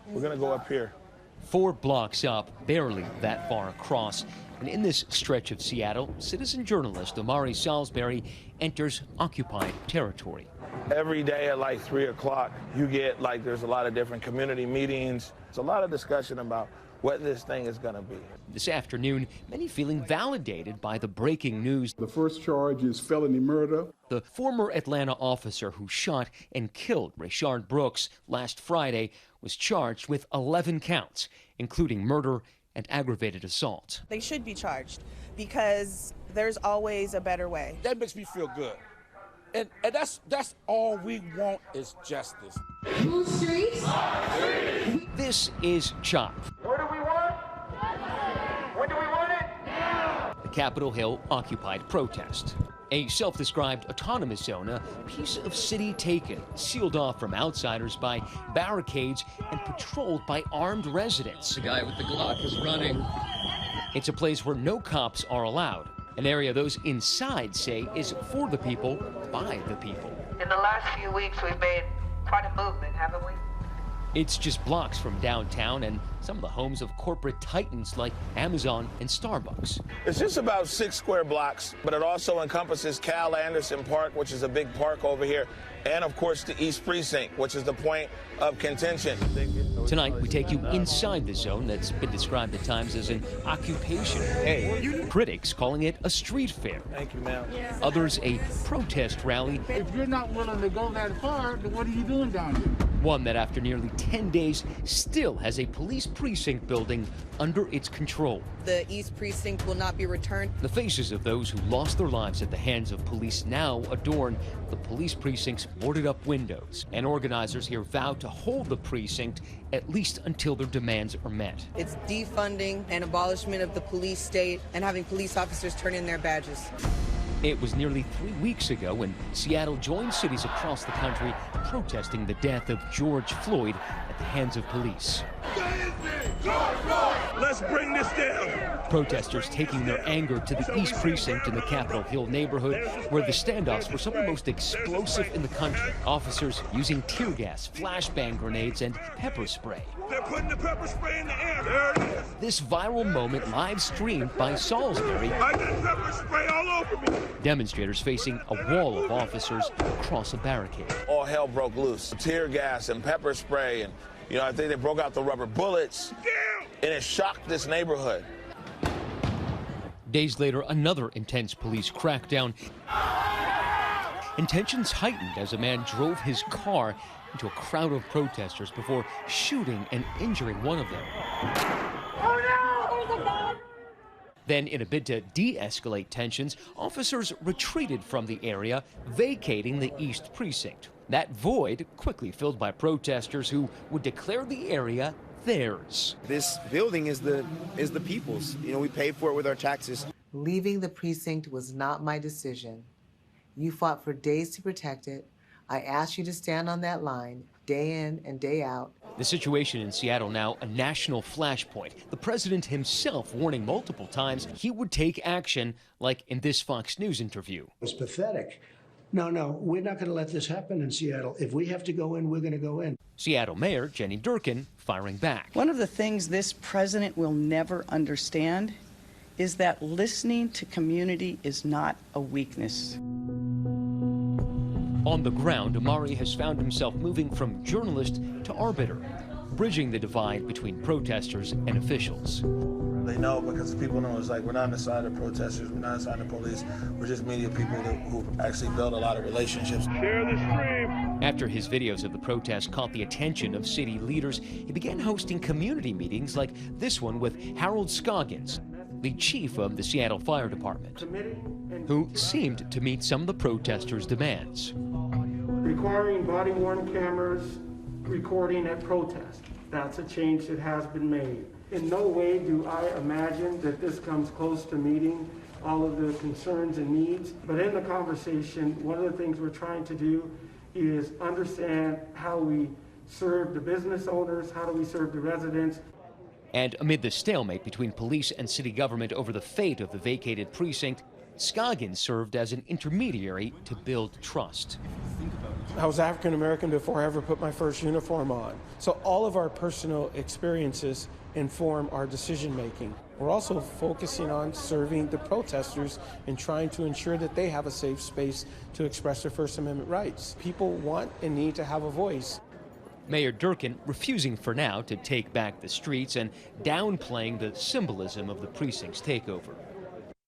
We're gonna go up here. 4 blocks up, barely that far across. And in this stretch of Seattle, citizen journalist Omari Salisbury enters occupied territory. Every day at like 3 o'clock, you get there's a lot of different community meetings. It's a lot of discussion about what this thing is gonna be. This afternoon, many feeling validated by the breaking news. The first charge is felony murder. The former Atlanta officer who shot and killed Rayshard Brooks last Friday was charged with 11 counts, including murder and aggravated assault. They should be charged because there's always a better way. That makes me feel good. And that's all we want is justice. This is CHOP. What do we want? When do we want it? Now! The Capitol Hill occupied protest. A self-described autonomous zone, a piece of city taken, sealed off from outsiders by barricades and patrolled by armed residents. The guy with the Glock is running. It's a place where no cops are allowed. An area those inside say is for the people, by the people. In the last few weeks, we've made quite a movement, haven't we? It's just blocks from downtown and some of the homes of corporate titans like Amazon and Starbucks. It's just about 6 square blocks, but it also encompasses Cal Anderson Park, which is a big park over here, and of course the East Precinct, which is the point of contention. Tonight, we take you inside the zone that's been described at times as an occupation. Hey. Critics calling it a street fair. Thank you, ma'am. Others a protest rally. If you're not willing to go that far, then what are you doing down here? One that after nearly 10 days still has a police precinct building under its control. The East Precinct will not be returned. The faces of those who lost their lives at the hands of police now adorn the police precinct's boarded up windows. And organizers here vow to hold the precinct at least until their demands are met. It's defunding and abolishment of the police state and having police officers turn in their badges. It was nearly 3 weeks ago when Seattle joined cities across the country protesting the death of George Floyd at the hands of police. George Floyd! Let's bring this down. Protesters taking their anger to the East Precinct in the Capitol Hill neighborhood, where the standoffs were some of the most explosive in the country. Officers using tear gas, flashbang grenades, and pepper spray. They're putting the pepper spray in the air. There it is. This viral moment live streamed by Salisbury. I got pepper spray all over me. Demonstrators facing a wall of officers across a barricade. All hell broke loose. Tear gas and pepper spray, and I think they broke out the rubber bullets. Damn. And it shocked this neighborhood. Days later, another intense police crackdown. And tensions heightened as a man drove his car into a crowd of protesters before shooting and injuring one of them. Oh no! There's a gun! Then, in a bid to de-escalate tensions, officers retreated from the area, vacating the East Precinct. That void quickly filled by protesters who would declare the area theirs. This building is the people's. We paid for it with our taxes. Leaving the precinct was not my decision. You fought for days to protect it. I asked you to stand on that line, day in and day out. The situation in Seattle now a national flashpoint. The president himself warning multiple times he would take action, like in this Fox News interview. It's pathetic. No, we're not going to let this happen in Seattle. If we have to go in, we're going to go in. Seattle Mayor Jenny Durkin firing back. One of the things this president will never understand is that listening to community is not a weakness. On the ground, Omari has found himself moving from journalist to arbiter, bridging the divide between protesters and officials. They know because people know it's like we're not on the side of protesters, we're not on the side of police, we're just media people who actually build a lot of relationships. Share the stream. After his videos of the protest caught the attention of city leaders, he began hosting community meetings like this one with Harold Scoggins, the chief of the Seattle Fire Department, who seemed to meet some of the protesters' demands. Requiring body-worn cameras recording at protest. That's a change that has been made. In no way do I imagine that this comes close to meeting all of the concerns and needs. But in the conversation, one of the things we're trying to do is understand how we serve the business owners, how do we serve the residents. And amid the stalemate between police and city government over the fate of the vacated precinct, Scoggins served as an intermediary to build trust. I was African American before I ever put my first uniform on. So all of our personal experiences inform our decision making. We're also focusing on serving the protesters and trying to ensure that they have a safe space to express their First Amendment rights. People want and need to have a voice. Mayor Durkin refusing for now to take back the streets and downplaying the symbolism of the precinct's takeover.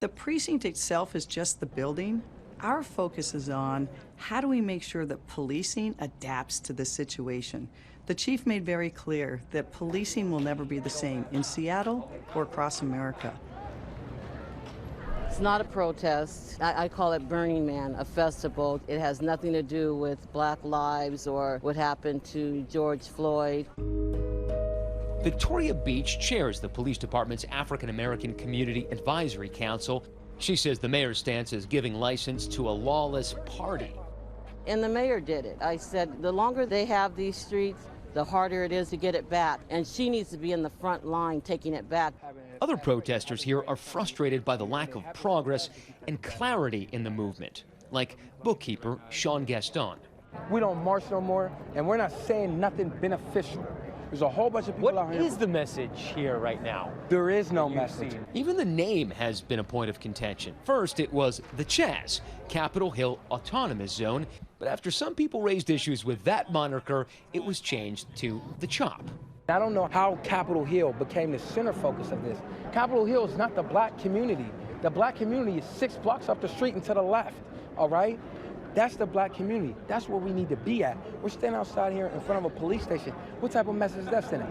The precinct itself is just the building. Our focus is on how do we make sure that policing adapts to the situation. The chief made very clear that policing will never be the same in Seattle or across America. It's not a protest. I call it Burning Man, a festival. It has nothing to do with Black lives or what happened to George Floyd. Victoria Beach chairs the police department's African American Community Advisory Council. She says the mayor's stance is giving license to a lawless party. And the mayor did it. I said the longer they have these streets, the harder it is to get it back. And she needs to be in the front line taking it back. Other protesters here are frustrated by the lack of progress and clarity in the movement, like bookkeeper Sean Gaston. We don't march no more, and we're not saying nothing beneficial. There's a whole bunch of people out here. What is the message here right now? There is no message. Even the name has been a point of contention. First, it was the CHAZ, Capitol Hill Autonomous Zone. But after some people raised issues with that moniker, it was changed to the CHOP. I don't know how Capitol Hill became the center focus of this. Capitol Hill is not the black community. The black community is 6 blocks up the street and to the left, all right? That's the black community. That's where we need to be at. We're standing outside here in front of a police station. What type of message is that sending?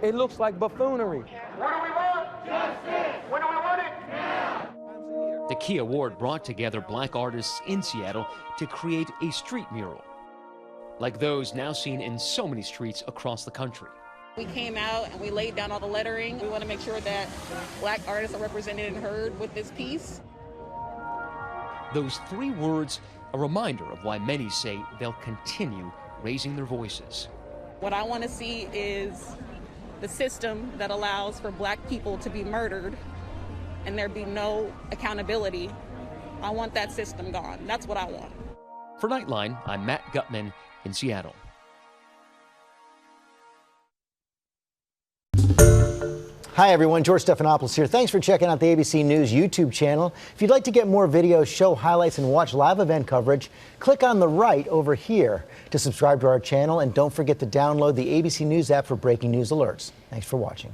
It looks like buffoonery. What do we want? Justice. When do we want it? Now. The Key Award brought together black artists in Seattle to create a street mural, like those now seen in so many streets across the country. We came out and we laid down all the lettering. We want to make sure that black artists are represented and heard with this piece. Those 3 words, a reminder of why many say they'll continue raising their voices. What I want to see is the system that allows for black people to be murdered and there be no accountability. I want that system gone. That's what I want. For Nightline, I'm Matt Gutman in Seattle. Hi everyone, George Stephanopoulos here. Thanks for checking out the ABC News YouTube channel. If you'd like to get more videos, show highlights, and watch live event coverage, click on the right over here to subscribe to our channel, and don't forget to download the ABC News app for breaking news alerts. Thanks for watching.